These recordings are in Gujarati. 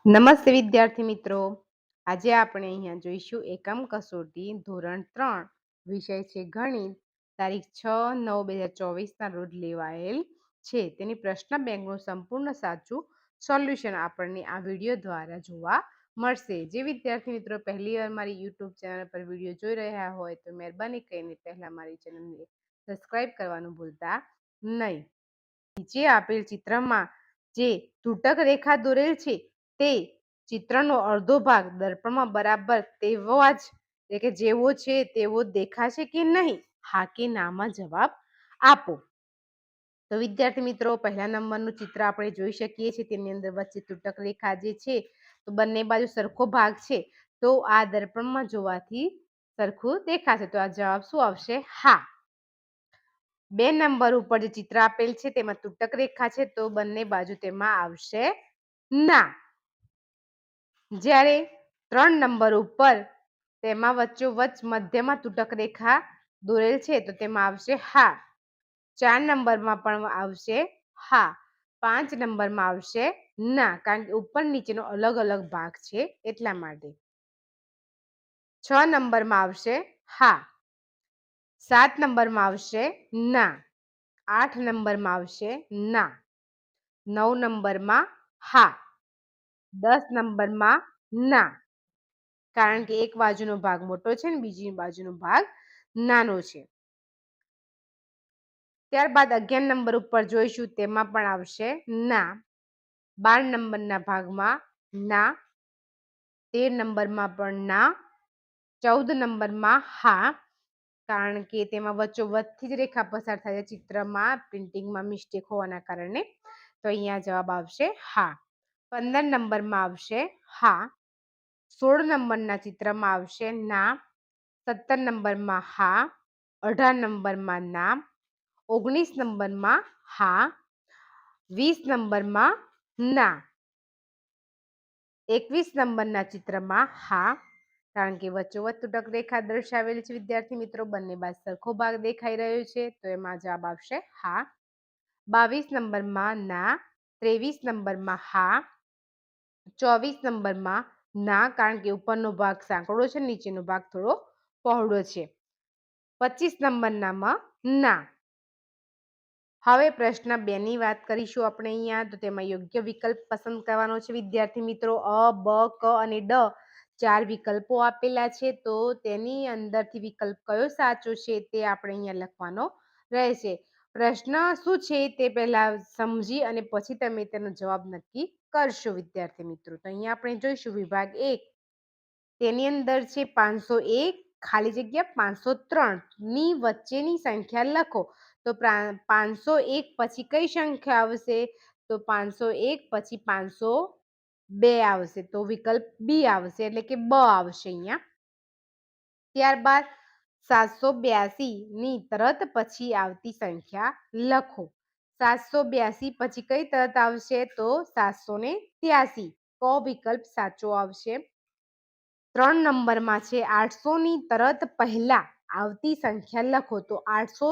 નમસ્તે વિદ્યાર્થી મિત્રો. આજે આપણે અહીંયા જોઈશું એકમ કસોટી ધોરણ 3 વિષય છે ગણિત. તારીખ 6/9/2024 રોજ લેવાયેલ છે. તેની પ્રશ્ન બેંકનું સંપૂર્ણ સાચું સોલ્યુશન આપણને આ વિડીયો દ્વારા જોવા મળશે. જે વિદ્યાર્થી મિત્રો પહેલી વાર મારી યુટ્યુબ ચેનલ પર વિડીયો જોઈ રહ્યા હોય તો મહેરબાની કરીને પહેલા મારી ચેનલને સબસ્ક્રાઇબ કરવાનું ભૂલતા નહીં. નીચે આપેલ ચિત્રમાં જે તૂટક રેખા દોરેલ છે તે ચિત્રનો અડધો ભાગ દર્પણમાં બરાબર તેવો જ એટલે કે જેવો છે તેવો દેખાશે કે નહીં? હા કે નામાં જવાબ આપો. તો વિદ્યાર્થી મિત્રો પહેલા નંબરનું ચિત્ર આપણે જોઈ શકીએ છીએ. તેની અંદર વચ્ચે તૂટક રેખા જે છે તો બંને બાજુ સરખો ભાગ છે તો આ દર્પણમાં જોવાથી સરખું દેખાશે. તો આ જવાબ શું આવશે? હા. 2 નંબર ઉપર જે ચિત્ર આપેલ છે તેમાં તૂટક રેખા છે તો બંને બાજુ તેમાં આવશે ના. જ્યારે 3 નંબર ઉપર તેમાં વચ્ચોવચ્ચ મધ્યમાં તૂટક રેખા દોરેલ છે તો તેમાં આવશે હા. 4 નંબરમાં પણ આવશે હા. 5 નંબરમાં આવશે ના, કારણ કે ઉપર નીચેનો અલગ અલગ ભાગ છે એટલા માટે. 6 નંબરમાં આવશે હા. 7 નંબરમાં આવશે ના. 8 નંબરમાં આવશે ના. 9 નંબરમાં હા. 10 નંબરમાં ના, કારણ કે એક બાજુનો ભાગ મોટો છે ને બીજી બાજુનો ભાગ નાનો છે. ત્યારબાદ 11 નંબર ઉપર જોઈશું તેમાં પણ આવશે ના. 12 નંબરના ભાગમાં ના. 13 નંબરમાં પણ ના. 14 નંબરમાં હા, કારણ કે તેમાં વચ્ચોવચ્ચથી જ રેખા પસાર થાય છે. ચિત્રમાં પ્રિન્ટિંગમાં મિસ્ટેક હોવાના કારણે તો અહીંયા જવાબ આવશે હા. 15 નંબરમાં આવશે હા. 16 નંબરના ચિત્રમાં આવશે ના. 17 નંબરમાં હા. 18 નંબરમાં ના. 19 નંબરમાં હા. 20 નંબરમાં ના. 21 નંબરના ચિત્રમાં હા, કારણ કે વચ્ચોવચ્ચ તૂટક રેખા દર્શાવેલી છે. વિદ્યાર્થી મિત્રો બંને બાજુ સરખો ભાગ દેખાઈ રહ્યો છે તો એમાં જવાબ આવશે હા. 22 નંબરમાં ના. 23 નંબરમાં હા. 24 નંબરમાં ના, કારણ કે ઉપરનો ભાગ સાંકડો છે નીચેનો ભાગ થોડો પહોળો છે. 25 નંબરનામાં ના. હવે પ્રશ્ન 2 ની વાત કરીશું આપણે અહીંયા. તો તેમાં યોગ્ય વિકલ્પ પસંદ કરવાનો છે વિદ્યાર્થી મિત્રો. અ, બ, ક અને ડ 4 વિકલ્પો આપેલા છે તો તેની અંદરથી વિકલ્પ કયો સાચો છે તે આપણે અહીંયા લખવાનો રહેશે. પ્રશ્ન શું છે તે પહેલા સમજી અને પછી તમે તેનો જવાબ નક્કી કરશો વિદ્યાર્થી મિત્રો. તો અહીંયા આપણે જોઈશું વિભાગ 1. તેની અંદર છે 501 ખાલી જગ્યા 503 ની વચ્ચેની સંખ્યા લખો. તો 501 પછી કઈ સંખ્યા આવશે? તો 501 પછી 502 આવશે તો વિકલ્પ બી આવશે, એટલે કે બ આવશે અહીંયા. ત્યારબાદ 782 ની તરત પછી આવતી સંખ્યા લખો. 782 પછી કઈ તરત આવશે? તો 783. ક વિકલ્પ સાચો આવશે. 3 નંબરમાં છે 800 ની તરત પહેલા આવતી સંખ્યા લખો. તો 800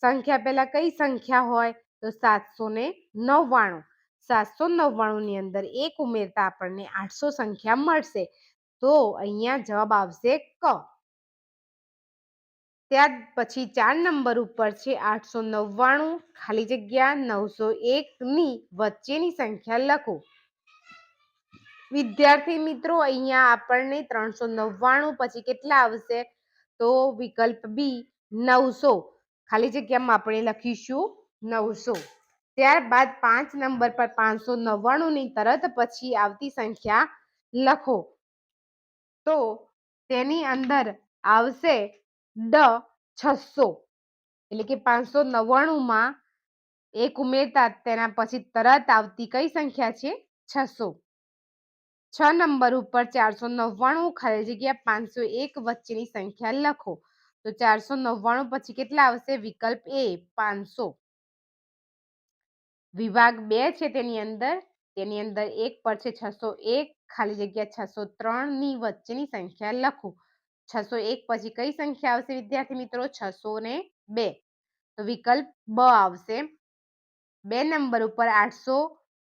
સંખ્યા પહેલા કઈ સંખ્યા હોય? તો 799. 799 ની અંદર 1 ઉમેરતા આપણને 800 સંખ્યા મળશે તો અહીંયા જવાબ આવશે ક. ત્યાર પછી 4 નંબર ઉપર છે 899 ખાલી જગ્યા 901 ની વચ્ચેની સંખ્યા લખો. વિદ્યાર્થી મિત્રો અહીંયા આપણને 399 પછી કેટલા આવશે? તો વિકલ્પ બી 900 ખાલી જગ્યામાં આપણે લખીશું 900. ત્યારબાદ 5 નંબર પર 599 ની તરત પછી આવતી સંખ્યા લખો. તો તેની અંદર આવશે ડ 600, એટલે કે 599 માં 1 ઉમેરતા તેના પછી તરત આવતી કઈ સંખ્યા છે? 600. 6 નંબર ઉપર 499 ખાલી જગ્યા 501 વચ્ચેની સંખ્યા લખો. તો 499 પછી કેટલા આવશે? વિકલ્પ એ 500. વિભાગ 2 છે તેની અંદર 1 પર છે 601 ખાલી જગ્યા 603 ની વચ્ચેની સંખ્યા લખો. 601 પછી કઈ સંખ્યા આવશે વિદ્યાર્થી મિત્રો? 602. તો વિકલ્પ બ આવશે. 2 નંબર ઉપર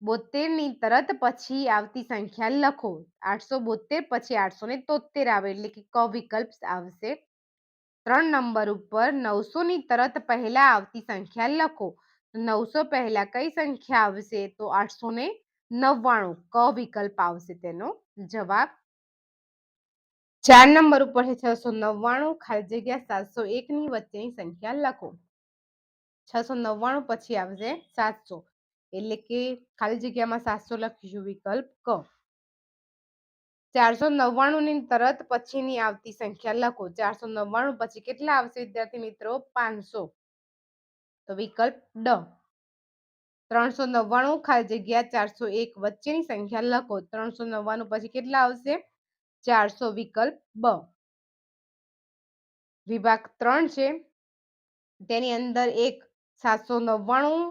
72 તરત પછી આવતી સંખ્યા લખો. 872 પછી 873 આવે એટલે કે ક વિકલ્પ આવશે. 3 નંબર ઉપર 900 તરત પહેલા આવતી સંખ્યા લખો. 900 પહેલા કઈ સંખ્યા આવશે? તો 899 ક વિકલ્પ આવશે તેનો જવાબ. 4 નંબર ઉપર છે 699 ખાલી જગ્યા 701 ની વચ્ચેની સંખ્યા લખો. 699 પછી આવશે 700 એટલે કે ખાલી જગ્યામાં 700 લખીશું વિકલ્પ ક. 499 ની તરત પછીની આવતી સંખ્યા લખો. 499 પછી કેટલા આવશે વિદ્યાર્થી મિત્રો? 500 તો વિકલ્પ ડ. 399 ખાલી જગ્યા 401 વચ્ચેની સંખ્યા લખો. 399 પછી કેટલા આવશે? 400 વિકલ્પ બ. વિભાગ 3 છે તેની અંદર 799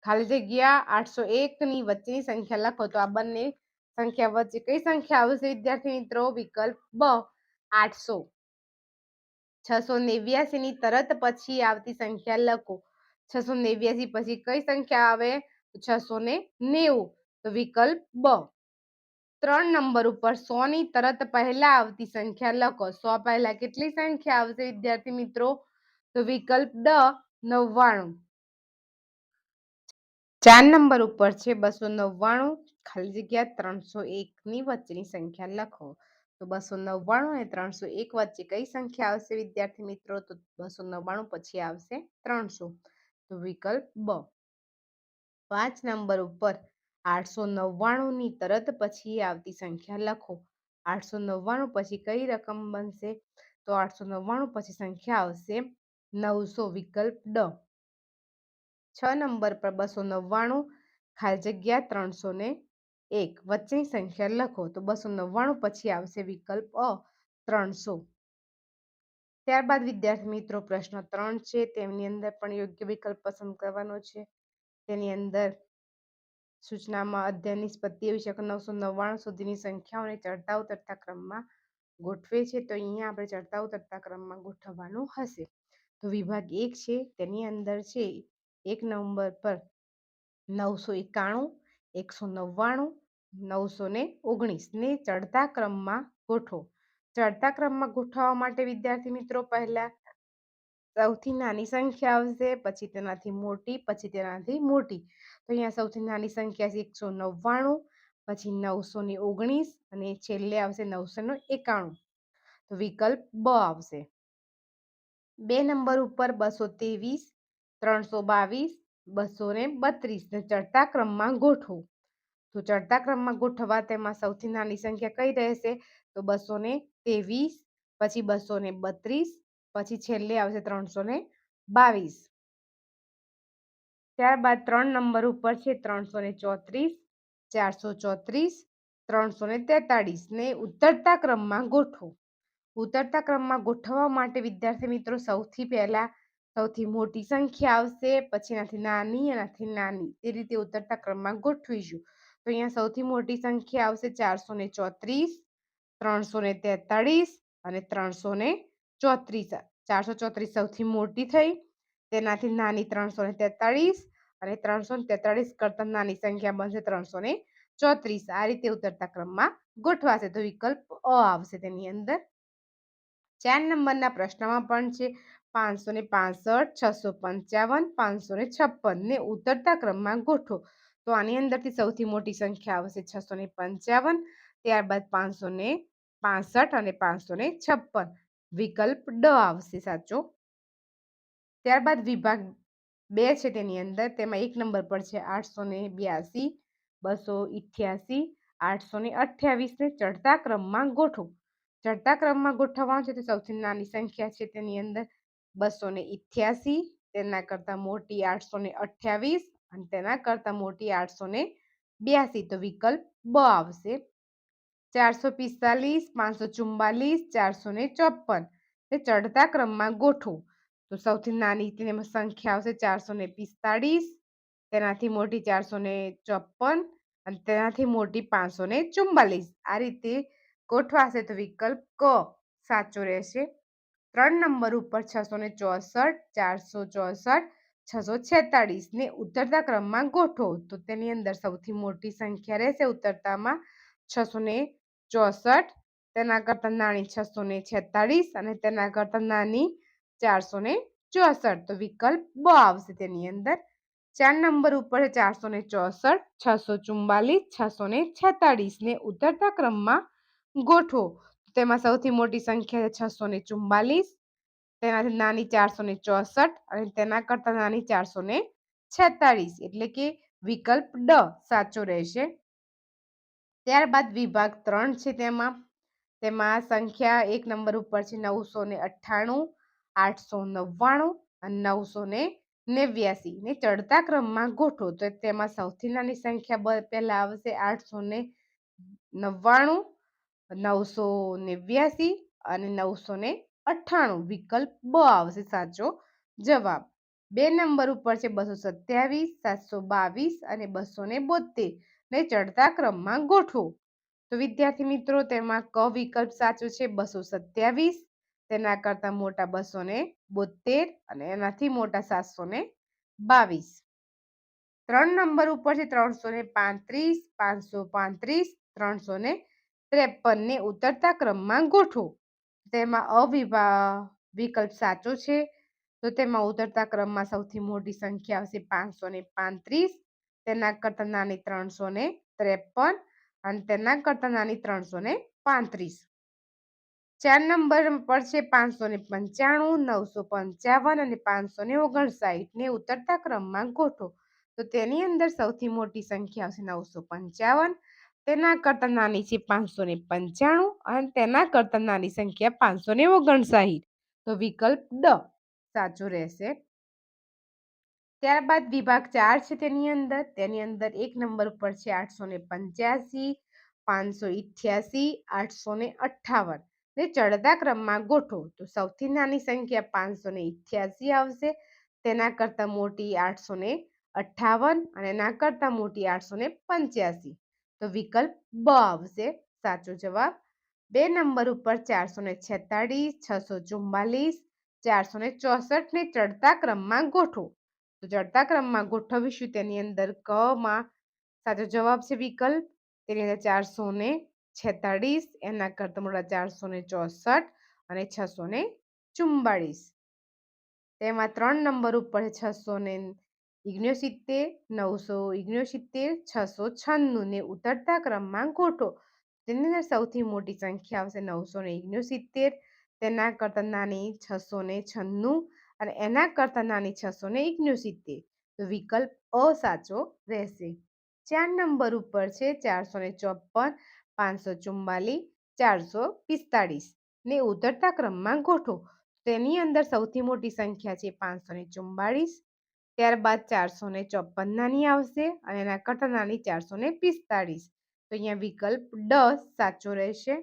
ખાલી જગ્યા 801 ની વચ્ચેની સંખ્યા લખો. તો આ બંને સંખ્યા વચ્ચે કઈ સંખ્યા આવશે વિદ્યાર્થી મિત્રો? વિકલ્પ બ 800. 689 ની તરત પછી આવતી સંખ્યા લખો. 689 પછી કઈ સંખ્યા આવે? 690 તો વિકલ્પ બ. 3 નંબર ઉપર 100 ની તરત પહેલા આવતી સંખ્યા લખો. 100 પહેલા કેટલી સંખ્યા આવશે વિદ્યાર્થી મિત્રો? તો વિકલ્પ ડ 99. 4 નંબર ઉપર છે 299 ખાલી જગ્યા 301 ની વચ્ચેની સંખ્યા લખો. તો 299 અને 301 વચ્ચે કઈ સંખ્યા આવશે વિદ્યાર્થી મિત્રો? તો 299 પછી આવશે 300 તો વિકલ્પ બ. 5 નંબર ઉપર 899 ની તરત પછી આવતી સંખ્યા લખો. 899 પછી કઈ રકમ બનશે? તો 899 પછી સંખ્યા આવશે 900 વિકલ્પ ડ. 6 નંબર પર 299 ખાલી જગ્યા 301 વચ્ચેની સંખ્યા લખો. તો 299 પછી આવશે વિકલ્પ અ 300. ત્યારબાદ વિદ્યાર્થી મિત્રો પ્રશ્ન 3 છે તેમની અંદર પણ યોગ્ય વિકલ્પ પસંદ કરવાનો છે. તેની અંદર સૂચનામાં અધ્યયન નિષ્પત્તિ વિષયક 999 સુધીની સંખ્યાઓને ચડતા ઉતરતા ક્રમમાં ગોઠવે છે. તો અહીંયા આપણે ચડતા ઉતરતા ક્રમમાં ગોઠવવાનું હશે. તો વિભાગ 1 છે તેની અંદર છે 1 નંબર પર 991 199 919 ને ચડતા ક્રમમાં ગોઠવો. ચડતા ક્રમમાં ગોઠવવા માટે વિદ્યાર્થી મિત્રો પહેલા સૌથી નાની સંખ્યા આવશે, પછી તેનાથી મોટી, પછી તેનાથી મોટી. તો અહીંયા સૌથી નાની સંખ્યા છે 199, પછી 919 અને છેલ્લે આવશે 991. તો વિકલ્પ બ આવશે. 2 નંબર ઉપર 223 322 232 ને ચડતા ક્રમમાં ગોઠવો. તો ચડતા ક્રમમાં ગોઠવવા તેમાં સૌથી નાની સંખ્યા કઈ રહેશે? તો 223, પછી 232, પછી છેલ્લે આવશે 322. ત્યારબાદ 3 નંબર ઉપર છે 334 434 343 ને ઉતરતા ક્રમમાં ગોઠવો. ઉતરતા ક્રમમાં ગોઠવવા માટે વિદ્યાર્થી મિત્રો સૌથી પહેલા સૌથી મોટી સંખ્યા આવશે, પછી એનાથી નાની, એનાથી નાની, તે રીતે ઉતરતા ક્રમમાં ગોઠવીશું. તો અહીંયા સૌથી મોટી સંખ્યા આવશે 434, 343 અને 334. 434 સૌથી મોટી થઈ, તેનાથી નાની 343 અને 343 કરતા નાની સંખ્યા બનશે 334. આ રીતે ઉતરતા ક્રમમાં ગોઠવાશે. તો વિકલ્પ અ આવશે તેની અંદર. 4 નંબરના પ્રશ્નમાં પણ છે 565, 655, 556 ને ઉતરતા ક્રમમાં ગોઠવો. તો આની અંદરથી સૌથી મોટી સંખ્યા આવશે 655, ત્યારબાદ 565 અને 556. વિકલ્પ ડ આવશે સાચો. ત્યારબાદ વિભાગ 2 છે તેની અંદર, તેમાં 1 નંબર પર છે 882, 288, 828 ને ચડતા ક્રમમાં ગોઠવો. ચડતા ક્રમમાં ગોઠવવાનું છે તો સૌથી નાની સંખ્યા છે તેની અંદર 288, તેના કરતા મોટી 828 અને તેના કરતા મોટી 882. તો વિકલ્પ બ આવશે. 445, 544, 454 તે ચડતા ક્રમમાં ગોઠવો. તો સૌથી નાની સંખ્યા આવશે 445, તેનાથી મોટી 454 અને તેનાથી મોટી 544. આ રીતે ગોઠવાશે તો વિકલ્પ ક સાચો રહેશે. 3 નંબર ઉપર 664, 464, 646 ને ઉતરતા ક્રમમાં ગોઠવો. તો તેની અંદર સૌથી મોટી સંખ્યા રહેશે ઉતરતામાં 664, તેના કરતા નાની 646 અને તેના કરતા નાની 464. તો વિકલ્પ બ આવશે તેની અંદર. 4 નંબર ઉપર 464, 644, 646 ને ઉતરતા ક્રમમાં ગોઠવો. તેમાં સૌથી મોટી સંખ્યા છે 644, તેનાથી નાની 464 અને તેના કરતા નાની 446, એટલે કે વિકલ્પ ડ સાચો રહેશે. ત્યારબાદ વિભાગ 3 છે. તેમાં સંખ્યા 1 નંબર ઉપર છે 998, 899 અને 989 ને ચડતા ક્રમમાં ગોઠવો. તો તેમાં સૌથી નાની સંખ્યા પહેલા આવશે 899, 989 અને 998. વિકલ્પ બ આવશે સાચો જવાબ. 2 નંબર ઉપર છે 227, 722 અને 272 ને ચડતા ક્રમમાં ગોઠવો. તો વિદ્યાર્થી મિત્રો તેમાં ક વિકલ્પ સાચો છે 227, તેના કરતા મોટા 272 અને એનાથી મોટા 722. 3 નંબર ઉપર છે 335, 535, 353 ને ઉતરતા ક્રમમાં ગોઠવો. તેમાં વિકલ્પ સાચો છે. તો તેમાં ઉતરતા ક્રમમાં સૌથી મોટી સંખ્યા આવશે 535, તેના કરતા નાની 353 અને તેના કરતા નાની 335. 4 નંબર પર છે 595, 955 અને 559 ને ઉતરતા ક્રમમાં ગોઠવો. તો તેની અંદર સૌથી મોટી સંખ્યા આવશે 955, તેના કરતા નાની છે 595 અને તેના કરતા નાની સંખ્યા 559. તો વિકલ્પ ડ સાચો રહેશે. ત્યારબાદ વિભાગ 4 છે. તેની અંદર 1 નંબર ઉપર છે 885, 588, 858 ને ચડતા ક્રમમાં ગોઠવો. તો સૌથી નાની સંખ્યા 588 આવશે, તેના કરતા મોટી 858 અને એના કરતા મોટી 885. તો વિકલ્પ બ આવશે સાચો જવાબ. 2 નંબર ઉપર 446, 644, 464 ને ચડતા ક્રમમાં ગોઠવો. તો ચડતા ક્રમમાં ગોઠવીશું તેની અંદર ક માં સાચો જવાબ છે વિકલ્પ. તેની અંદર 446, એના કરતા મોટા 464 અને 644. તેમાં 3 નંબર ઉપર 669, 969, 696 ને ઉતરતા ક્રમમાં ગોઠવો. તેની અંદર સૌથી મોટી સંખ્યા આવશે 969, તેના કરતા નાની 696 અને એના કરતા નાની 669. તો વિકલ્પ અ સાચો રહેશે. 4 નંબર ઉપર છે 454, 544, 445 ને ઉતરતા ક્રમમાં ગોઠવો. તેની અંદર સૌથી મોટી સંખ્યા છે 544, ત્યારબાદ 454 નાની આવશે અને એના કરતા નાની 445. તો અહીંયા વિકલ્પ ડ સાચો રહેશે.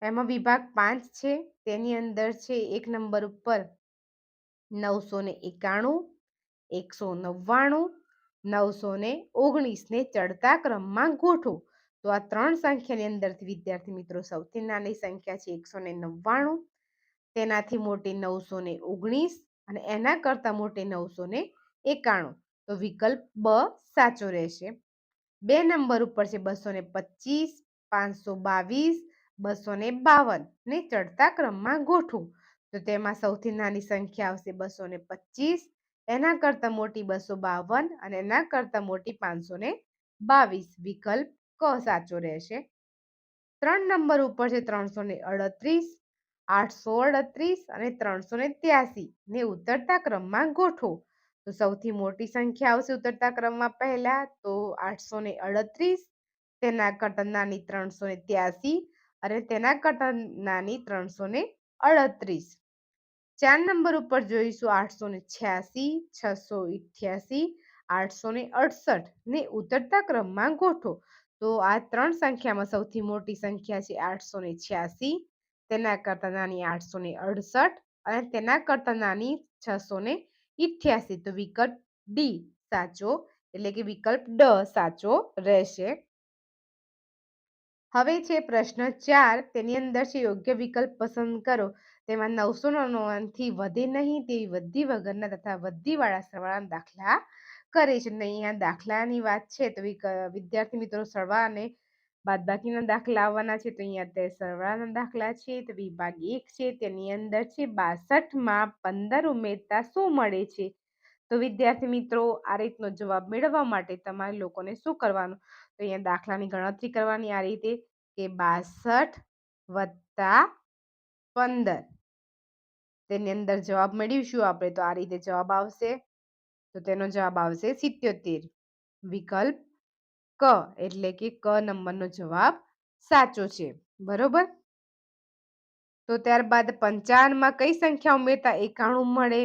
એમાં વિભાગ 5 છે. તેની અંદર છે 1 નંબર ઉપર 991, 199, 919 ને ચડતા ક્રમમાં ગોઠવો. તો આ 3 સંખ્યાની અંદરથી વિદ્યાર્થી મિત્રો સૌથી નાની સંખ્યા છે 199, તેનાથી મોટી 919 અને એના કરતા મોટી 991. તો વિકલ્પ બ સાચો રહેશે. 2 નંબર ઉપર છે 225, 522, 252 ને ચડતા ક્રમમાં ગોઠવો. તો તેમાં સૌથી નાની સંખ્યા આવશે 225, એના કરતા મોટી 252 અને એના કરતા મોટી 522. વિકલ્પ ક સાચો રહેશે. 3 નંબર ઉપર છે 338, 838 અને 383 ને ઉતરતા ક્રમમાં ગોઠવો. તો સૌથી મોટી સંખ્યા આવશે ઉતરતા ક્રમમાં પહેલા તો 838, તેના કરતા નાની 383 અને તેના કરતા નાની 338. 4 નંબર ઉપર જોઈશું 886, 688, 868 ને ઉતરતા ક્રમમાં ગોઠવો. તો આ 3 સંખ્યામાં સૌથી મોટી સંખ્યા છે 886, તેના કરતા નાની 868 અને તેના કરતા નાની 688. તો વિકલ્પ ડી સાચો, એટલે કે વિકલ્પ ડ સાચો રહેશે. હવે છે પ્રશ્ન 4. તેની અંદર છે યોગ્ય વિકલ્પ પસંદ કરો. તેમાં 999 થી વધે નહીં તેવી વધી વગરના તથા વધીવાળા સરવાળાના દાખલા કરે છે. અને અહીંયા દાખલાની વાત છે તો વિદ્યાર્થી મિત્રો સરવાળા અને બાદબાકીના દાખલા આવવાના છે. તો અહીંયા તે સરવાળાના દાખલા છે તો વિભાગ 1 છે તેની અંદર છે 62 માં 15 ઉમેરતા શું મળે છે? તો વિદ્યાર્થી મિત્રો આ રીતનો જવાબ મેળવવા માટે તમારે લોકોને શું કરવાનું? તો અહીંયા દાખલાની ગણતરી કરવાની આ રીતે કે 62 વત્તા 15. તેની અંદર જવાબ મેળવીશું આપણે તો આ રીતે જવાબ આવશે. તો તેનો જવાબ આવશે 77. વિકલ્પ ક એટલે કે ક નંબરનો જવાબ સાચો છે. બરોબર. તો ત્યારબાદ 55 માં કઈ સંખ્યા ઉમેરતા 91 મળે?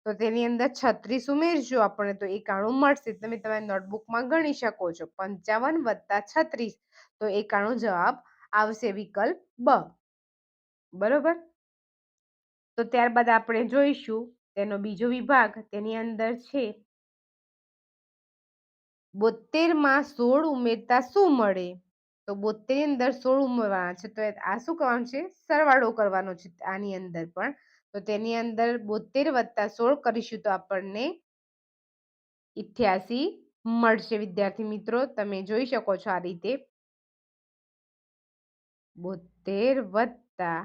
તો તેની અંદર 36 ઉમેરશું આપણે તો 91 મળશે. તમે તમારી નોટબુકમાં ગણી શકો છો. 55 વત્તા 36 તો 91 જવાબ આવશે. વિકલ્પ બ. બરોબર. તો ત્યારબાદ આપણે જોઈશું તેનો બીજો વિભાગ. તેની અંદર છે 72 માં 16 ઉમેરતા શું મળે? તો 72 ની અંદર 16 ઉમેરવાના છે તો આ શું કરવાનું છે? સરવાળો કરવાનો છે આની અંદર પણ. તો તેની અંદર 72 વત્તા 16 કરીશું તો આપણને 88 મળશે. વિદ્યાર્થી મિત્રો તમે જોઈ શકો છો આ રીતે 72 વત્તા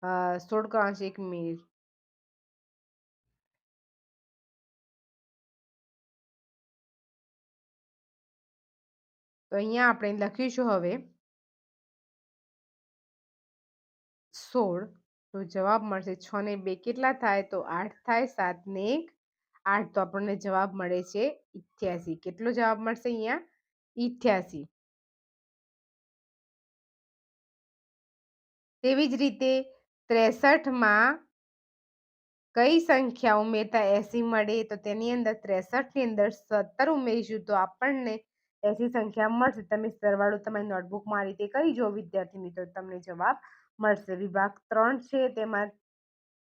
16 કરવાનું છે. 1 મિનિટ. તો અહીંયા આપણે લખીશું હવે 16 તો જવાબ મળશે 6 ને 2 કેટલા થાય? તો 8 થાય. 7 ને 1 8 તો આપણને જવાબ મળે છે 88. કેટલો જવાબ મળશે અહીંયા? 88. તેવી જ રીતે 63 માં કઈ સંખ્યા ઉમેરતા 80 મળે? તો તેની અંદર 63 ની અંદર 17 ઉમેરીશું તો આપણને 80 સંખ્યા મળશે. તમે સરવાળો તમારી નોટબુકમાં આ રીતે કરી જો વિદ્યાર્થી મિત્રો તમને જવાબ મળશે. વિભાગ 3 છે તેમાં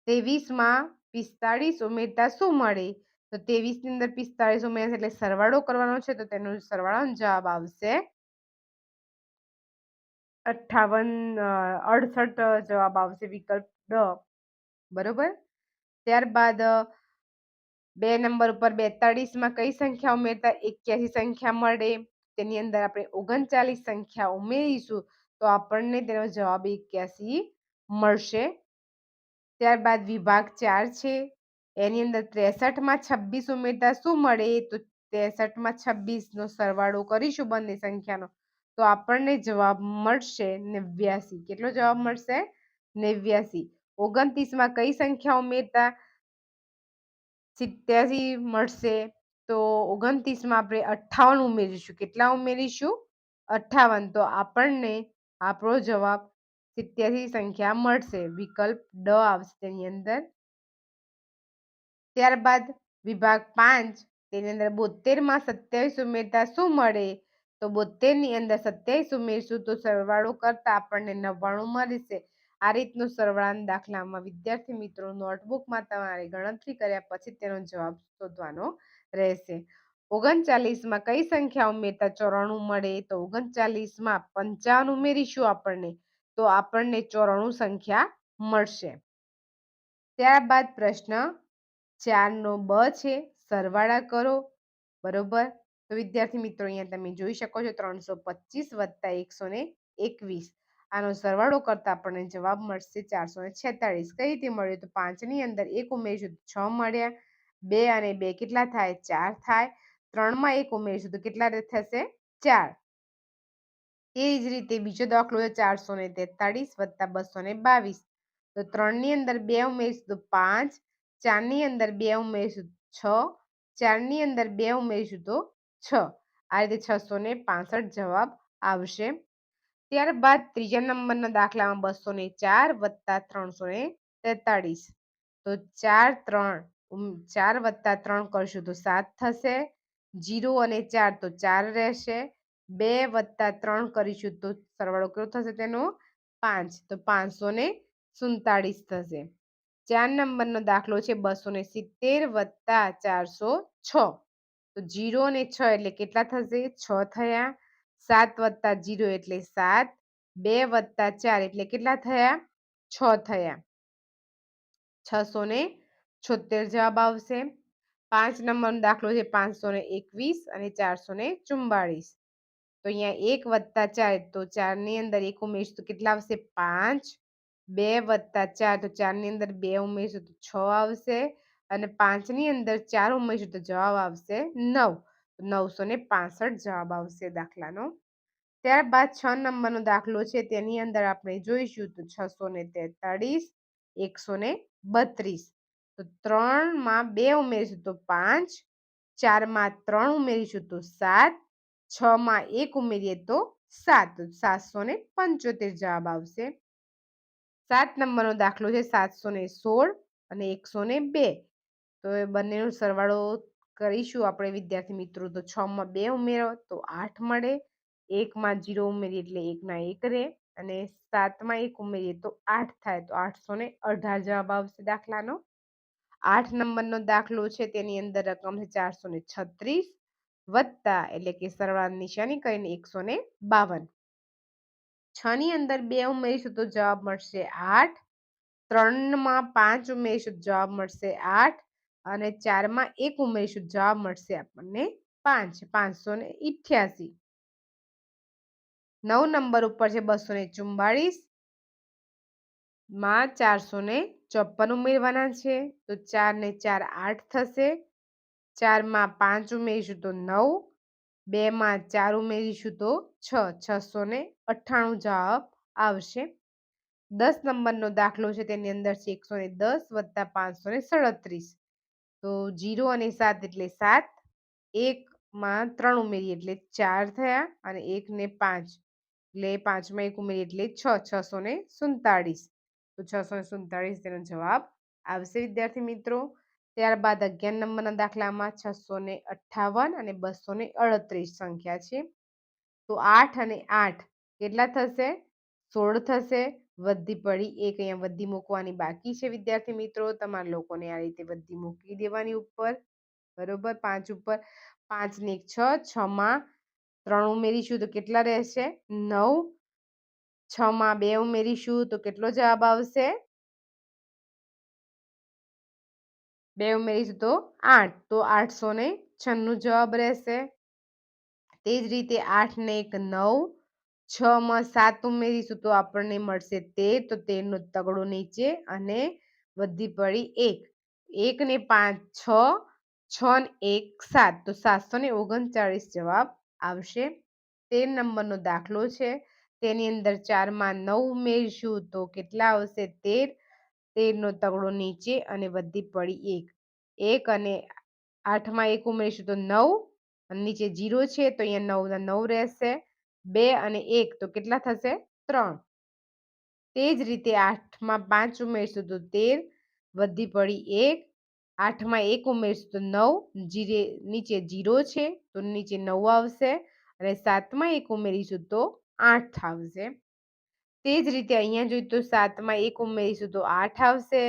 23 માં 45 ઉમેરતા શું મળે? તો 23 ની અંદર 45 ઉમેરશે એટલે સરવાળો કરવાનો છે તો તેનો સરવાળાનો જવાબ આવશે 68 જવાબ આવશે. વિકલ્પ ડ. બરોબર. ત્યારબાદ 2 નંબર ઉપર 42 માં કઈ સંખ્યા ઉમેરતા 81 સંખ્યા મળે? તેની અંદર આપણે 39 સંખ્યા ઉમેરીશું તો આપણને તેનો જવાબ 81 મળશે. ત્યારબાદ વિભાગ 4 છે એની અંદર 63 માં 26 ઉમેરતા શું મળે? તો 63 માં 26 નો સરવાળો કરીશું બંને સંખ્યાનો તો આપણને જવાબ મળશે 89. કેટલો જવાબ મળશે? 89. 29 માં કઈ સંખ્યા ઉમેરતા 87 મળશે? તો 29 માં આપણે 58 ઉમેરીશું. કેટલા ઉમેરીશું? 58. તો આપણને આપણો જવાબ 87 સંખ્યા મળશે. વિકલ્પ ડ આવશે તેની અંદર. ત્યારબાદ વિભાગ 5 તેની અંદર 72 માં 27 ઉમેરતા શું મળે? તો 72 ની અંદર 27 ઉમેરશું તો સરવાળો કરતા આપણને 99 મળશે. આ રીતનું સરવાળાના દાખલામાં વિદ્યાર્થી મિત્રો નોટબુકમાં તમારે ગણતરી કર્યા પછી તેનો જવાબ શોધવાનો રહેશે. 39 માં કઈ સંખ્યા ઉમેરતા 94 મળે? તો 39 માં 55 ઉમેરીશું આપણને તો આપણને 94 સંખ્યા મળશે. ત્યારબાદ પ્રશ્ન 4 નો બ છે સરવાળા કરો. બરોબર. તો વિદ્યાર્થી મિત્રો અહીંયા તમે જોઈ શકો છો 325 વત્તા 121 આનો સરવાળો કરતા આપણને જવાબ મળશે 446. કઈ રીતે મળ્યો? તો 5 ની અંદર 1 ઉમેરીશું તો 6 મળ્યા. 2 અને 2 કેટલા થાય? 4 થાય. 3 માં 1 ઉમેરીશું તો કેટલા થશે? 4. એ જ રીતે બીજો દાખલો છે 443 વત્તા 222 તો 3 ની અંદર 2 ઉમેરીશું તો 5. 4 ની અંદર 2 ઉમેરીશું 6. 4 ની અંદર 2 ઉમેરીશું તો 6. આ રીતે 665 જવાબ આવશે. ત્યારબાદ ત્રીજા નંબરના દાખલામાં 204 વત્તા 343 તો 4 વત્તા 3 કરશું તો 7 થશે. 0 અને 4 તો 4 રહેશે. 2 વત્તા 3 કરીશું તો સરવાળો કેટલો થશે તેનો? 5 તો 547 થશે. 4 નંબરનો દાખલો છે 270 વત્તા 406 તો 0 અને 6 એટલે કેટલા થશે? 6 થયા. 7 વત્તા 0 એટલે 7. 2 વત્તા 4 એટલે કેટલા થયા? 6 થયા. 676 જવાબ આવશે. 5 નંબરનો દાખલો છે 521 અને 444. તો અહીંયા 1 વત્તા 4 તો 4 ની અંદર 1 ઉમેરીશું તો કેટલા આવશે? 5. 2 વત્તા 4 તો 4 ની અંદર 2 ઉમેરીશું તો 6 આવશે અને 5 ની અંદર 4 ઉમેરીશું તો જવાબ આવશે 9. 965 જવાબ આવશે દાખલાનો. ત્યારબાદ 6 નંબરનો દાખલો છે તેની અંદર આપણે જોઈશું તો 643, 132. તો 3 માં 2 ઉમેરીશું તો 5, 4 માં 3 ઉમેરીશું તો 7, 6 માં 1 ઉમેરીએ તો 7. તો 775 જવાબ આવશે. 7 નંબરનો દાખલો છે 716 અને 102. તો એ બંનેનો સરવાળો કરીશું આપણે વિદ્યાર્થી મિત્રો. તો 6 માં 2 ઉમેરો તો 8 મળે, 1 માં 0 ઉમેરીએ એટલે 1 ના 1 રહે અને 7 માં 1 ઉમેરીએ તો 8 થાય. તો 818 જવાબ આવશે દાખલાનો. 8 નંબરનો દાખલો છે તેની અંદર રકમ છે 436 વત્તા એટલે કે સરવાળાની નિશાની કરીને 152. 6 ની અંદર 2 ઉમેરીશું તો જવાબ મળશે 8. 3 માં 5 ઉમેરીશું જવાબ મળશે 8 અને 4 માં 1 ઉમેરીશું જવાબ મળશે આપણને 5. 588. 9 નંબર ઉપર છે 244 માં 454 ઉમેરવાના છે. તો 4 ને 4 8 થશે. 4 માં 5 ઉમેરીશું તો 9, 2 માં 4 ઉમેરીશું તો 6. 698 જવાબ આવશે. 10 નંબરનો દાખલો છે તેની અંદર છે 110 વત્તા 537. તો 0 અને 7 એટલે 7, 1 માં 3 ઉમેરીએ એટલે 4 થયા અને 1 ને 5 એટલે 5 માં 1 ઉમેરીએ એટલે 6. 647. તો 647 તેનો જવાબ આવશે વિદ્યાર્થી મિત્રો. ત્યારબાદ 11 નંબરના દાખલામાં 658 અને 238 સંખ્યા છે. તો 8 અને 8 કેટલા થશે? 16 થશે. વધી પડી 1 અહીંયા વધી મૂકવાની બાકી છે વિદ્યાર્થી મિત્રો. તમારા લોકોને આ રીતે વધી મૂકી દેવાની ઉપર, બરોબર. 5 ઉપર 5 ને 1 6, 6 માં 3 ઉમેરીશું તો કેટલા રહેશે? 9. 6 માં 2 ઉમેરીશું તો કેટલો જવાબ આવશે? 2 ઉમેરીશું તો 8. તો 896 જવાબ રહેશે. તે જ રીતે 8 ને 1 9, 6 માં 7 ઉમેરીશું તો આપણને મળશે 13. તો 13 નો તગડો નીચે અને વધી પડી 1. 1 ને 5 6, 6 ને 1 7. તો 739 જવાબ આવશે. 13 નંબરનો દાખલો છે તેની અંદર 4 માં 9 ઉમેરીશું તો કેટલા આવશે? 13. 13 નો તગડો નીચે અને વધી પડી 1. 1 અને 8 માં 1 ઉમેરીશું તો 9 અને નીચે 0 છે તો અહીંયા 9 ના 9 રહેશે. 2 અને 1 તો કેટલા થશે? 3. તે જ રીતે 8 માં 5 ઉમેરીશું તો 13, વધી પડી 1. 8 માં 1 ઉમેરીશું તો 9, નીચે 0 છે તો નીચે 9 આવશે અને 7 માં 1 ઉમેરીશું તો 8 આવશે. તે જ રીતે અહીંયા જોઈએ તો 7 માં 1 ઉમેરીશું તો 8 આવશે.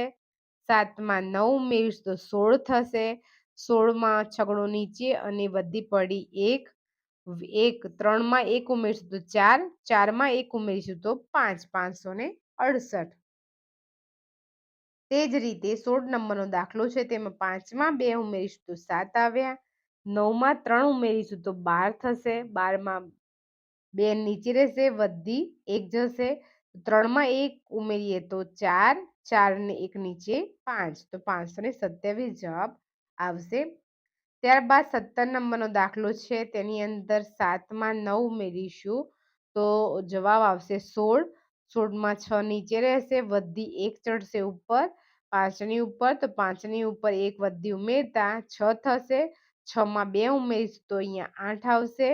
7 માં 9 ઉમેરીશું તો 16 થશે. 16 માં છગડો નીચે અને વધી પડી 1. 3 માં 1 ઉમેરીશું તો 4, 4 માં 1 ઉમેરીશું તો 5. 568. તે જ રીતે 16 નંબરનો દાખલો છે તેમાં 5 માં 2 ઉમેરીશું તો 7 આવ્યા. 9 માં 3 ઉમેરીશું તો 12 થશે. 12 માં 2 નીચે રહેશે, વધી 1 જશે. 3 માં 1 ઉમેરીએ તો 4, 4 ને 1 નીચે 5. તો 527 જવાબ આવશે. ત્યારબાદ 17 નંબરનો દાખલો છે તેની અંદર 7 માં 9 ઉમેરીશું તો જવાબ આવશે 16. 16 માં 6 નીચે રહેશે, વધી 1 ચડશે ઉપર, 5 ની ઉપર. તો 5 ની ઉપર 1 વધી ઉમેરતા 6 થશે. 6 માં 2 ઉમેરીશું તો અહીંયા 8 આવશે.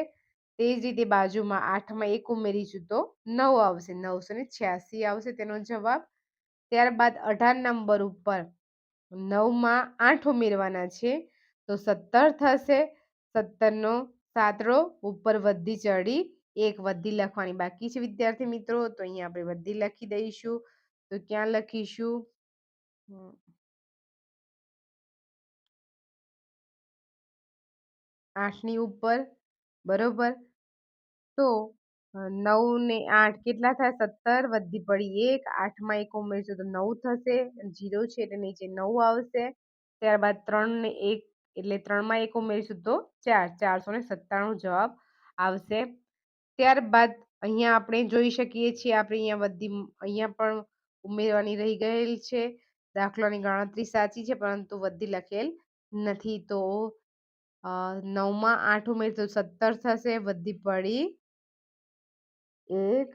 તે જ રીતે બાજુમાં 8 માં 1 ઉમેરીશું તો 9 આવશે. 986 આવશે તેનો જવાબ. ત્યારબાદ 18 નંબર ઉપર 9 માં 8 ઉમેરવાના છે તો 17 થશે. 17 નો 7 રો ઉપર વધી ચડી 1 વધી લખવાની બાકી છે વિદ્યાર્થી મિત્રો. તો અહીંયા આપણે વધી લખી દઈશું. તો ક્યાં લખીશું? 8 ની ઉપર, બરોબર. તો 9 ને 8 કેટલા થાય? 17 વધી પડી 1, 8માં 1 ઉમેરશું તો 9 થશે. 0 છે એટલે નીચે 9 આવશે. ત્યારબાદ 3 ને 1 એટલે 3માં 1 ઉમેરીશું તો 4, 497 જવાબ આવશે. ત્યારબાદ અહીંયા આપણે જોઈ શકીએ છીએ, આપણે અહીંયા પણ ઉમેરવાની રહી ગયેલ છે. દાખલાની ગણતરી સાચી છે પરંતુ વધી લખેલ નથી. તો 9માં 8 ઉમેરશું તો 17 થશે. વધી પડી 1,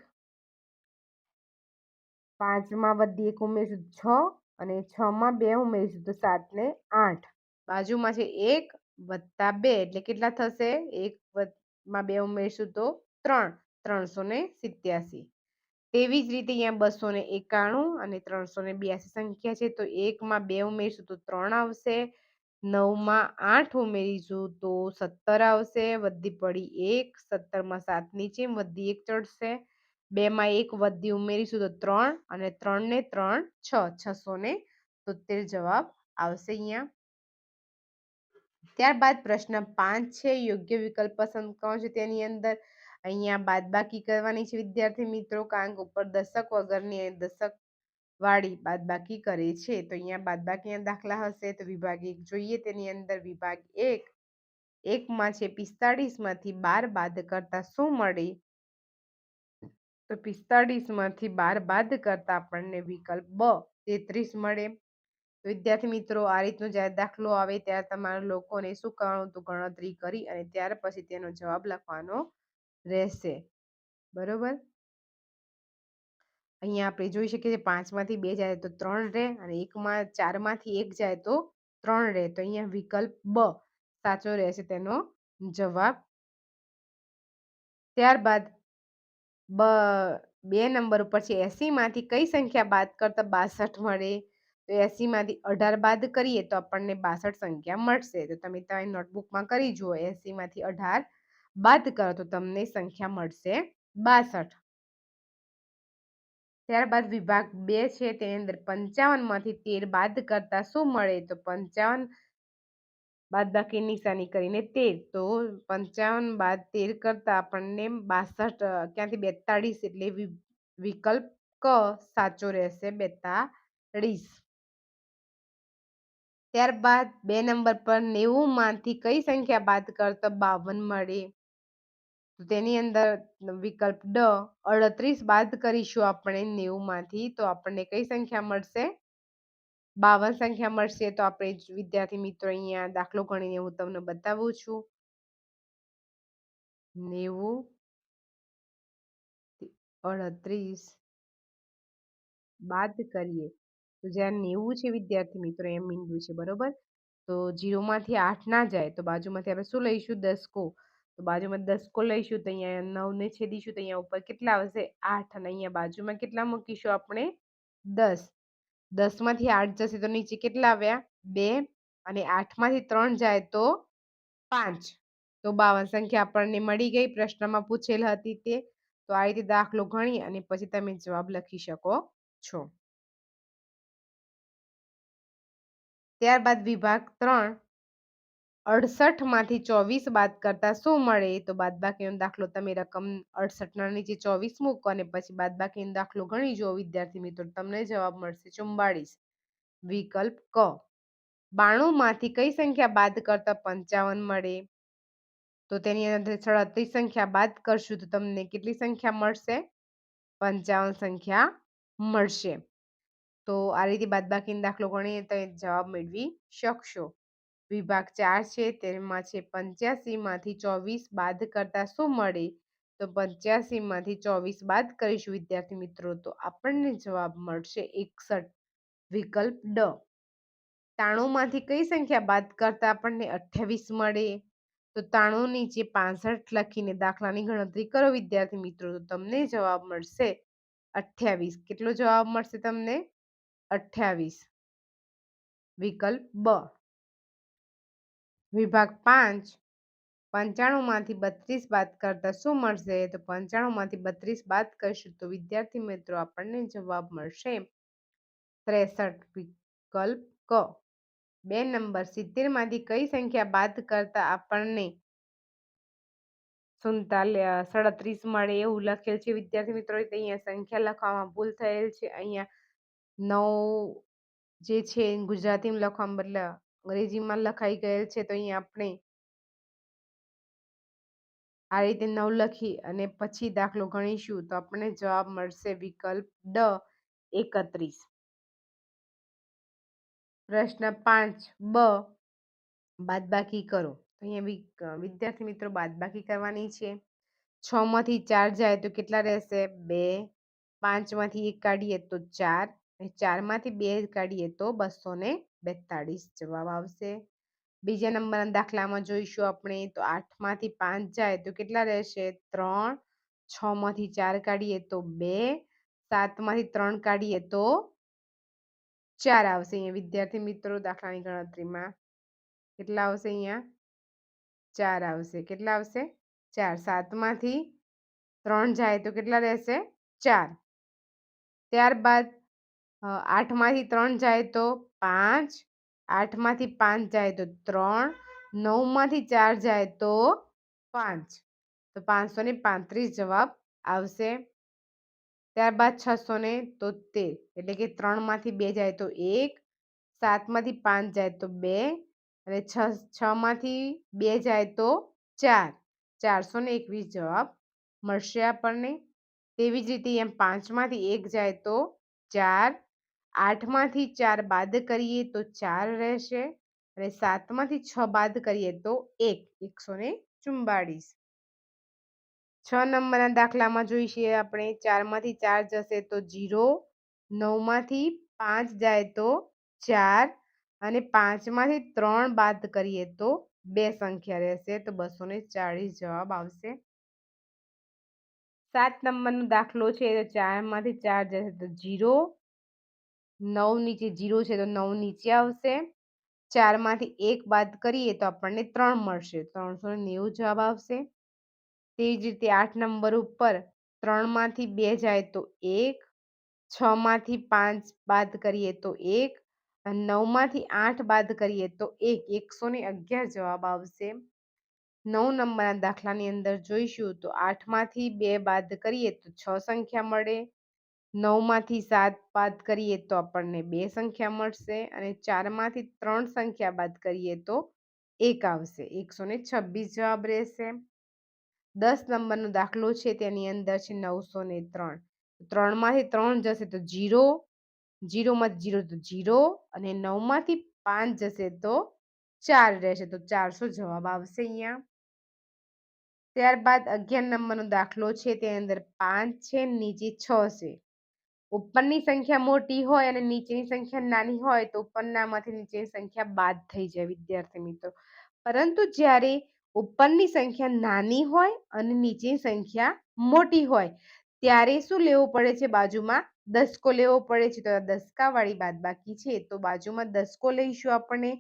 5માં વધી 1 ઉમેરશું 6 અને 6માં 2 ઉમેરીશું તો 7 ને 8. બાજુમાં છે 1 વત્તા 2 એટલે કેટલા થશે? 1માં 2 ઉમેરશું તો 3, 387. તેવી જ રીતે અહીંયા 291 અને 382 સંખ્યા છે. તો 1માં 2 ઉમેરશું તો 3 આવશે. 9માં 8 ઉમેરીશું તો 17 આવશે. વધી પડી 1, 17માં 7 નીચે વધી 1 ચડશે. 2માં 1 વધી ઉમેરીશું તો 3 અને 3 ને 3 6, 673 જવાબ આવશે અહીંયા. ત્યારબાદ પ્રશ્ન 5 છે, યોગ્ય વિકલ્પ પસંદ કરવાનો છે. તેની અંદર અહીંયા બાદબાકી કરવાની છે વિદ્યાર્થી મિત્રો, કારણ કે ઉપર દશક વગરની દશક વાળી બાદબાકી કરે છે. તો અહીંયા બાદબાકીના દાખલા હશે. તો વિભાગ 1 જોઈએ. તેની અંદર વિભાગ 1માં છે 45માંથી 12 બાદ કરતા શું મળે? તો 45માંથી 12 બાદ કરતા આપણને વિકલ્પ બ 33 મળે. વિદ્યાર્થી મિત્રો, આ રીતનો જ્યારે દાખલો આવે ત્યારે તમારે લોકોને શું કરવાનું? તો ગણતરી કરી અને ત્યાર પછી તેનો જવાબ લખવાનો રહેશે. બરોબર. અહીંયા આપણે જોઈ શકીએ છીએ 5માંથી 2 જાય તો 3 રહે અને 4માંથી 1 જાય તો 3 રહે. તો અહીંયા વિકલ્પ બ સાચો રહેશે તેનો જવાબ. ત્યારબાદ 2 નંબર ઉપર છે 80માંથી કઈ સંખ્યા બાદ કરતા 62 મળે? તો 80માંથી 18 બાદ કરીએ તો આપણને 62 સંખ્યા મળશે. તો તમે તમારી નોટબુકમાં કરી જુઓ. 80માંથી 18 બાદ કરો તો તમને સંખ્યા મળશે 62. ત્યારબાદ વિભાગ 2 છે તેની અંદર 55માંથી 13 બાદ કરતા શું મળે? તો 55 બાદબાકી નિશાની કરીને 13. તો 55 બાદ 13 કરતા આપણને 62 ક્યાંથી 42 એટલે વિકલ્પ ક સાચો રહેશે 42. ત્યારબાદ 2 નંબર પર 90માંથી કઈ સંખ્યા બાદ કરતા 52 મળે? તો તેની અંદર વિકલ્પ ડ 38 બાદ કરીશું આપણે 90માંથી તો આપણને કઈ સંખ્યા મળશે? 52 સંખ્યા મળશે. તો આપણે વિદ્યાર્થી મિત્રો અહીંયા દાખલો ગણીને હું તમને બતાવું છું. 90 38 બાદ કરીએ તો જ્યાં 90 છે વિદ્યાર્થી મિત્રો એમ મીંડું છે. બરોબર. તો 0માંથી 8 ના જાય તો બાજુમાંથી આપણે શું લઈશું? દસકો. તો બાજુમાં દસકો લઈશું તો અહીંયા 9 ને છેદીશું તો અહીંયા ઉપર કેટલા આવશે? 8 અને અહીંયા બાજુમાં કેટલા મૂકીશું આપણે? 10. 10માંથી 8 જશે તો નીચે કેટલા આવ્યા? 2 અને 8માંથી 3 જાય તો 5. તો 52 સંખ્યા આપણને મળી ગઈ. પ્રશ્નમાં પૂછેલ હતી તે. તો આ રીતે દાખલો ગણી અને પછી તમે જવાબ લખી શકો છો. ત્યારબાદ વિભાગ 3 68માંથી 24 બાદ કરતા શું મળે? તો બાદબાકીનો દાખલો તમે રકમ 68ના નીચે 24 મૂકો અને પછી બાદબાકીનો દાખલો ગણી જુઓ વિદ્યાર્થી મિત્રો, તમને જવાબ મળશે 44. વિકલ્પ ક. 92માંથી કઈ સંખ્યા બાદ કરતા 55 મળે? તો તેની અંદર 37 સંખ્યા બાદ કરશું તો તમને કેટલી સંખ્યા મળશે? 55 સંખ્યા મળશે. તો આ રીતે બાદબાકીનો દાખલો ગણીને તમે જવાબ મેળવી શકશો. વિભાગ 4 છે તેમાં છે 85માંથી 24 બાદ કરતા શું મળે? તો 85માંથી 24 બાદ કરીશું વિદ્યાર્થી મિત્રો તો આપણને જવાબ મળશે 61. વિકલ્પ ડ. 93માંથી કઈ સંખ્યા બાદ કરતા આપણને 28 મળે? તો 93 નીચે 65 લખીને દાખલાની ગણતરી કરો વિદ્યાર્થી મિત્રો તો તમને જવાબ મળશે 28. કેટલો જવાબ મળશે તમને? 28. વિકલ્પ બ. વિભાગ 5 95માંથી 32 બાદ કરતા શું મળશે? તો 95માંથી 32 બાદ કરશું તો વિદ્યાર્થી મિત્રો આપણને જવાબ મળશે 63. વિકલ્પ ક. 2 નંબર 70માંથી કઈ સંખ્યા બાદ કરતા આપણને 37 મળે એવું લખેલ છે વિદ્યાર્થી મિત્રો. તો અહીંયા સંખ્યા લખવામાં ભૂલ થયેલ છે. અહીંયા 9 જે છે ગુજરાતીમાં લખવામાં બદલે અંગ્રેજીમાં લખાઈ ગયેલ છે. તો અહીંયા આપણે આ રીતે 9 લખી અને પછી દાખલો ગણીશું તો આપણને જવાબ મળશે વિકલ્પ ડ 31. પ્રશ્ન 5 બ બાદબાકી કરો. તો અહીંયા વિદ્યાર્થી મિત્રો બાદબાકી કરવાની છે. 6 માંથી 4 જાય તો કેટલા રહેશે? 2. 5 માંથી 1 કાઢીએ તો 4 અને 4 માંથી 2 કાઢીએ તો 242 જવાબ આવશે. બીજા નંબરના દાખલામાં જોઈશું આપણે તો 8 માંથી 5 જાય તો કેટલા રહેશે? 3. 6 માંથી 4 કાઢીએ તો 2. 7 માંથી 3 કાઢીએ તો 4 આવશે. અહીંયા વિદ્યાર્થી મિત્રો દાખલાની ગણતરીમાં કેટલા આવશે? અહીંયા 4 આવશે. કેટલા આવશે? 4. 7 માંથી 3 જાય તો કેટલા રહેશે? 4. ત્યારબાદ 8 માંથી 3 જાય તો 5. 8 માંથી 5 જાય તો 3. 9 માંથી 4 જાય તો 5. તો 535 જવાબ આવશે. ત્યારબાદ 673 એટલે કે 3 માંથી 2 જાય તો 1. 7 માંથી 5 જાય તો 2 અને 6 માંથી 2 જાય તો 4. 421 જવાબ મળશે આપણને. તેવી જ રીતે એમ 5 માંથી 1 જાય તો 4. 8 માંથી 4 બાદ કરીએ તો 4 રહેશે અને 7 માંથી 6 બાદ કરીએ તો 1. 144. 6 નંબરના દાખલામાં જોઈશું આપણે 4 માંથી 4 જશે તો 0. 9 માંથી 5 જાય તો 4 અને 5 માંથી 3 બાદ કરીએ તો 2 સંખ્યા રહેશે તો 240 જવાબ આવશે. 7 નંબરનો દાખલો છે તો 4 માંથી 4 જશે તો 0. 9 નીચે 0 છે તો 9 નીચે આવશે. 4 માંથી 1 બાદ કરીએ તો આપણને 3 મળશે. 390 જવાબ આવશે. તેવી જ રીતે 8 નંબર ઉપર 3 માંથી 2 જાય તો 1. 6 માંથી 5 બાદ કરીએ તો 1 અને 9 માંથી 8 બાદ કરીએ તો 1. 111 જવાબ આવશે. 9 નંબરના દાખલાની અંદર જોઈશું તો 8 માંથી 2 બાદ કરીએ તો 6 સંખ્યા મળે. 9 માંથી 7 બાદ કરીએ તો આપણને 2 સંખ્યા મળશે અને 4 માંથી 3 સંખ્યા બાદ કરીએ તો 1 આવશે. 126 જવાબ રહેશે. 10 નંબરનો દાખલો છે તેની અંદર છે 903. 3 માંથી 3 જશે તો 0. 0 માંથી 0 તો 0 અને 9 માંથી 5 જશે તો 4 રહેશે તો 400 જવાબ આવશે અહીંયા. ત્યારબાદ 11 નંબરનો દાખલો છે તેની અંદર 5 છે નીચે 6 છે. ઉપરની સંખ્યા મોટી હોય અને નીચેની સંખ્યા નાની હોય તો ઉપરનામાંથી નીચેની સંખ્યા બાદ થઈ જાય વિદ્યાર્થી મિત્રો. પરંતુ જ્યારે ઉપરની સંખ્યા નાની હોય અને નીચેની સંખ્યા મોટી હોય ત્યારે શું લેવું પડે છે? બાજુમાં દસકો લેવો પડે છે. તો આ દસકાવાળી બાદબાકી છે તો બાજુમાં દસકો લઈશું આપણે.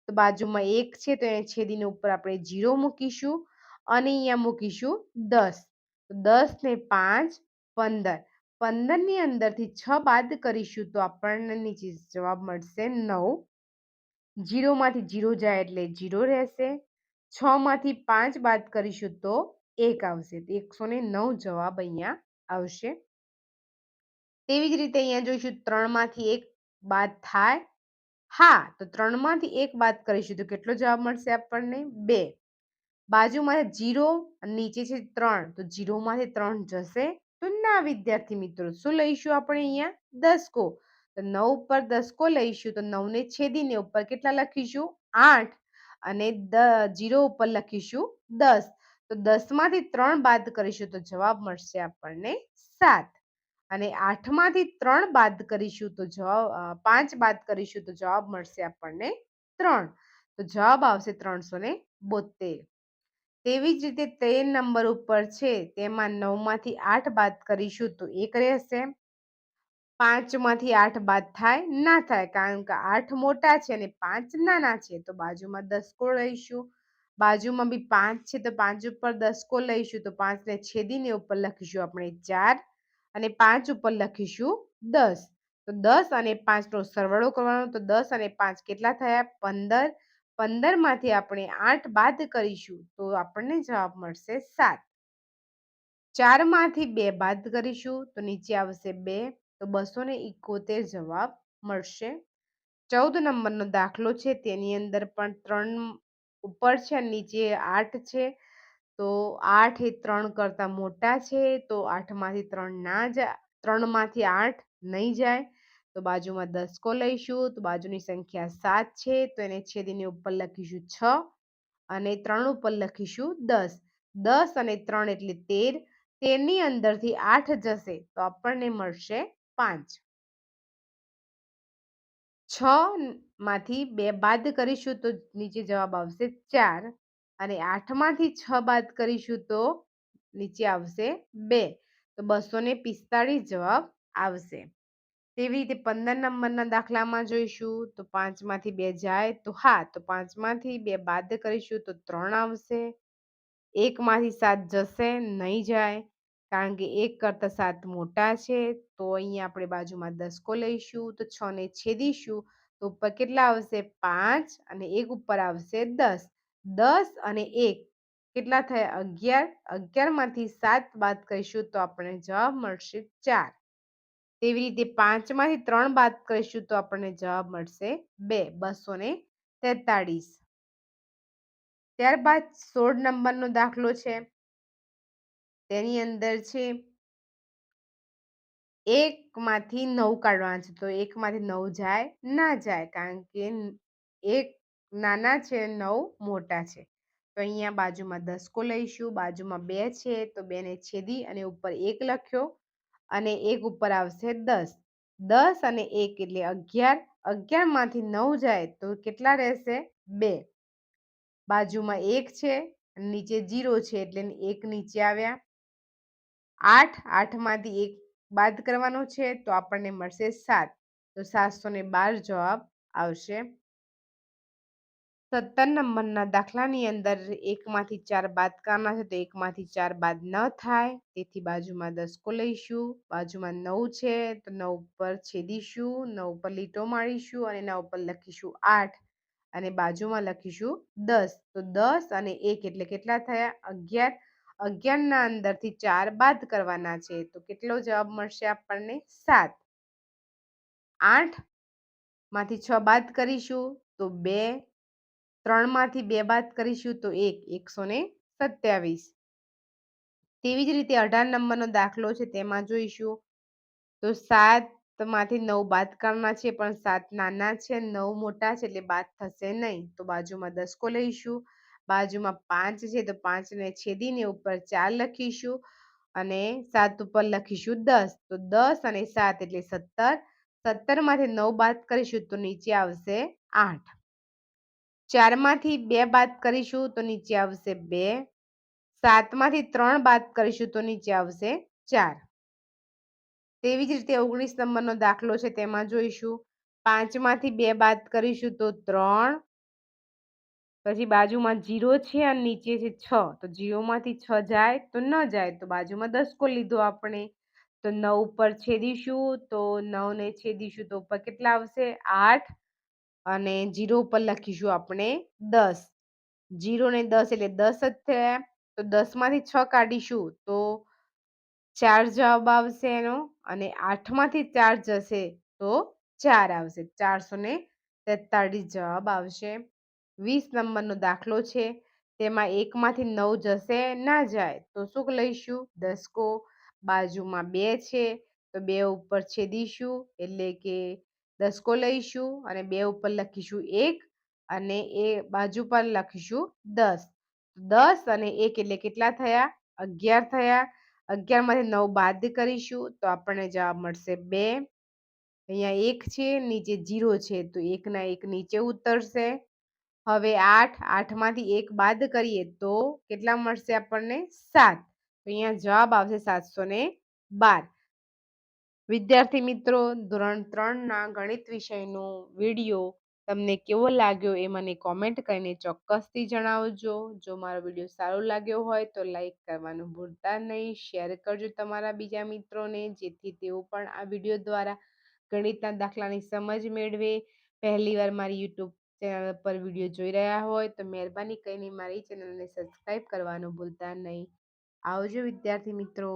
તો બાજુમાં 1 છે તો અહીંયા છેદીને ઉપર આપણે 0 મૂકીશું અને અહીંયા મૂકીશું 10. તો 10 ને 5 15. 15 ની અંદરથી 6 બાદ કરીશું તો આપણને નીચે જવાબ મળશે 9. 0 માંથી 0 જાય એટલે 0 રહેશે. 6 માંથી 5 બાદ કરીશું તો 1 આવશે. 109 જવાબ અહીંયા આવશે. તેવી જ રીતે અહીંયા જોઈશું 3 માંથી 1 બાદ થાય. હા, તો 3 માંથી 1 બાદ કરીશું તો કેટલો જવાબ મળશે આપણને? 2. બાજુમાં 0 અને નીચે છે 3 તો 0 માંથી 3 જશે તો ના વિદ્યાર્થી મિત્રો. શું લઈશું આપણે અહીંયા? દસકો. તો 9 ઉપર દસકો લઈશું તો 9 ને છેદીને ઉપર કેટલા લખીશું? 8 અને 0 ઉપર લખીશું 10. તો 10 માંથી 3 બાદ કરીશું તો જવાબ મળશે આપણને 7 અને 8 માંથી 3 બાદ કરીશું તો જવાબ 5 બાદ કરીશું તો જવાબ મળશે આપણને 3. તો જવાબ આવશે 372. તેવી જ રીતે 13 નંબર ઉપર છે તેમાં 9 માંથી 8 બાદ કરીશું તો 1 રહેશે. 5 માંથી 8 બાદ થાય? ના થાય, કારણ કે 8 મોટા છે અને 5 નાના છે. તો બાજુમાં દસકો લઈશું. બાજુમાં બી 5 છે તો 5 ઉપર દસકો લઈશું તો 5 ને છેદીને ઉપર લખીશું આપણે 4 અને 5 ઉપર લખીશું 10. તો 10 અને 5 નો સરવાળો કરવાનો તો 10 અને 5 કેટલા થયા? 15. 15 માંથી આપણે 8 બાદ કરીશું તો આપણને જવાબ મળશે 7. 4માંથી 2 બાદ કરીશું તો નીચે આવશે 2, તો 271 જવાબ મળશે. 14 નંબરનો દાખલો છે તેની અંદર પણ 3 ઉપર છે અને નીચે 8 છે. તો 8 એ 3 કરતા મોટા છે, તો 8માંથી 3 ના જાય, 3માંથી 8 નહીં જાય, તો બાજુમાં દસકો લઈશું. તો બાજુની સંખ્યા 7 છે, તો એને છેદીને ઉપર લખીશું 6 અને 3 ઉપર લખીશું 10. 10 અને 3 એટલે 13. 13ની અંદરથી 8 જશે તો આપણને મળશે 5. 6માંથી 2 બાદ કરીશું તો નીચે જવાબ આવશે 4 અને 8માંથી 6 બાદ કરીશું તો નીચે આવશે 2, તો 245 જવાબ આવશે. તેવી રીતે 15 નંબરના દાખલામાં જોઈશું તો 5માંથી 2 જાય તો હા, તો 5માંથી 2 બાદ કરીશું તો 3 આવશે. 1માંથી 7 જશે, નહીં જાય, કારણ કે 1 કરતાં 7 મોટા છે, તો અહીંયા આપણે બાજુમાં દસકો લઈશું. તો 6 ને છેદીશું તો ઉપર કેટલા આવશે? 5 અને 1 ઉપર આવશે 10. 10 અને 1 કેટલા થયા? 11. 11માંથી 7 બાદ કરીશું તો આપણને જવાબ મળશે 4. તેવી રીતે 5માંથી 3 બાદ કરીશું તો આપણને જવાબ મળશે 2, 243. ત્યારબાદ 16 નંબરનો દાખલો છે તેની અંદર છે 1માંથી 9 કાઢવાના છે. તો 1માંથી 9 જાય? ના જાય, કારણ કે 1 નાના છે, 9 મોટા છે. તો અહીંયા બાજુમાં દસકો લઈશું. બાજુમાં 2 છે, તો 2 ને છેદી અને ઉપર 1 લખ્યો અને 1 ઉપર આવશે 10. 10 અને 1 એટલે 11. 11માંથી 9 જાય તો કેટલા રહેશે? 2. બાજુમાં 1 છે અને નીચે 0 છે એટલે 1 નીચે આવ્યા. 8. 8માંથી 1 બાદ કરવાનો છે તો આપણને મળશે 7, તો 712 જવાબ આવશે. 17 નંબરના દાખલાની અંદર 1માંથી 4 બાદ કરવાના છે, તો 1માંથી 4 બાદ ન થાય, તેથી બાજુમાં દસકો લઈશું. બાજુમાં 9 છે, તો 9 ઉપર છેદીશું, 9 ઉપર લીટો મારીશું અને 9 ઉપર લખીશું 8 અને બાજુમાં લખીશું 10. તો 10 અને 1 એટલે કેટલા થયા? 11. 11ના અંદરથી 4 બાદ કરવાના છે, તો કેટલો જવાબ મળશે આપણને? 7. 8માંથી 6 બાદ કરીશું તો 2. 3માંથી 2 બાદ કરીશું તો 1, 127. તેવી જ રીતે 18 નંબરનો દાખલો છે તેમાં જોઈશું તો 7માંથી 9 બાદ કરવાના છે, પણ 7 નાના છે, 9 મોટા છે, એટલે બાદ થશે નહીં. તો બાજુમાં દસકો લઈશું. બાજુમાં 5 છે, તો 5ને છેદીને ઉપર 4 લખીશું અને 7 ઉપર લખીશું 10. તો 10 અને 7 એટલે 17. 17માંથી 9 બાદ કરીશું તો નીચે આવશે 8. 4માંથી 2 બાદ કરીશું તો નીચે આવશે 2. 7માંથી 3 બાદ કરીશું તો નીચે આવશે 4. તેવી જ રીતે 19 નંબરનો દાખલો છે તેમાં જોઈશું 5માંથી 2 બાદ કરીશું તો 3. પછી બાજુમાં 0 છે અને નીચે છે 6, તો 0માંથી 6 જાય તો ન જાય, તો બાજુમાં દસકો લીધો આપણે. તો 9 ઉપર છેદીશું, તો 9 ને છેદીશું તો ઉપર કેટલા આવશે? 8 અને 0 ઉપર લખીશું આપણે 10. 0 ને 10 એટલે 10 જ થયા. તો 10માંથી 6 કાઢીશું તો 4 જવાબ આવશે એનો અને 8માંથી 4 જશે તો 4 આવશે. 443 જવાબ આવશે. 20 નંબરનો દાખલો છે તેમાં 1માંથી 9 જશે, ના જાય, તો શું લઈશું? દસકો. બાજુમાં 2 છે, તો 2 ઉપર છેદીશું એટલે કે દસકો લઈશું અને 2 ઉપર લખીશું 1 અને એ બાજુ પર લખીશું 10. 10 અને 1 એટલે કેટલા થયા? 11 થયા. 11માંથી 9 બાદ કરીશું તો આપણને જવાબ મળશે 2. અહીંયા 1 છે, નીચે 0 છે, તો 1ના 1 નીચે ઉતરશે. હવે 8. 8માંથી 1 બાદ કરીએ તો કેટલા મળશે આપણને? 7. તો અહીંયા જવાબ આવશે 712. વિદ્યાર્થી મિત્રો, ધોરણ 3ના ગણિત વિષયનો વિડીયો તમને કેવો લાગ્યો એ મને કોમેન્ટ કરીને ચોક્કસથી જણાવજો. જો મારો વિડીયો સારો લાગ્યો હોય તો લાઈક કરવાનું ભૂલતા નહીં. શેર કરજો તમારા બીજા મિત્રોને, જેથી તેઓ પણ આ વિડીયો દ્વારા ગણિતના દાખલાની સમજ મેળવે. પહેલીવાર મારી યુટ્યુબ ચેનલ પર વિડીયો જોઈ રહ્યા હોય તો મહેરબાની કરીને મારી ચેનલને સબસ્ક્રાઈબ કરવાનું ભૂલતા નહીં. આવજો વિદ્યાર્થી મિત્રો.